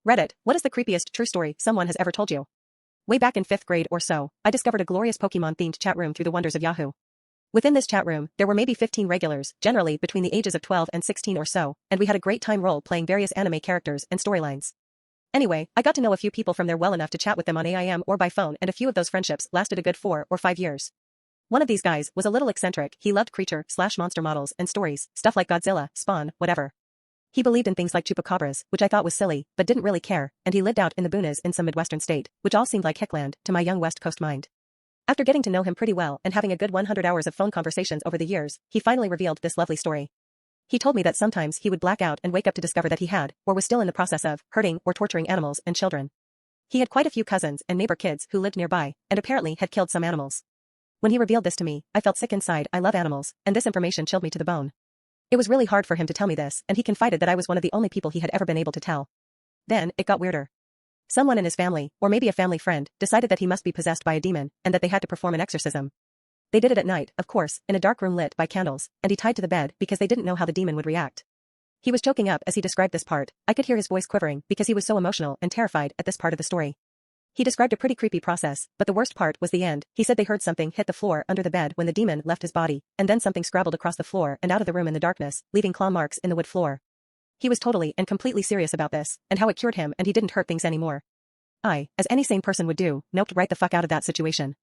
Reddit, what is the creepiest true story someone has ever told you? Way back in 5th grade or so, I discovered a glorious Pokemon-themed chat room through the wonders of Yahoo. Within this chat room, there were maybe 15 regulars, generally between the ages of 12 and 16 or so, and we had a great time role-playing various anime characters and storylines. Anyway, I got to know a few people from there well enough to chat with them on AIM or by phone, and a few of those friendships lasted a good 4 or 5 years. One of these guys was a little eccentric. He loved creature/monster models and stories, stuff like Godzilla, Spawn, whatever. He believed in things like chupacabras, which I thought was silly, but didn't really care, and he lived out in the boonies in some Midwestern state, which all seemed like Hickland to my young West Coast mind. After getting to know him pretty well and having a good 100 hours of phone conversations over the years, he finally revealed this lovely story. He told me that sometimes he would black out and wake up to discover that he had, or was still in the process of, hurting or torturing animals and children. He had quite a few cousins and neighbor kids who lived nearby, and apparently had killed some animals. When he revealed this to me, I felt sick inside. I love animals, and this information chilled me to the bone. It was really hard for him to tell me this, and he confided that I was one of the only people he had ever been able to tell. Then, it got weirder. Someone in his family, or maybe a family friend, decided that he must be possessed by a demon, and that they had to perform an exorcism. They did it at night, of course, in a dark room lit by candles, and he tied to the bed because they didn't know how the demon would react. He was choking up as he described this part. I could hear his voice quivering because he was so emotional and terrified at this part of the story. He described a pretty creepy process, but the worst part was the end. He said they heard something hit the floor under the bed when the demon left his body, and then something scrabbled across the floor and out of the room in the darkness, leaving claw marks in the wood floor. He was totally and completely serious about this, and how it cured him and he didn't hurt things anymore. I, as any sane person would do, noped right the fuck out of that situation.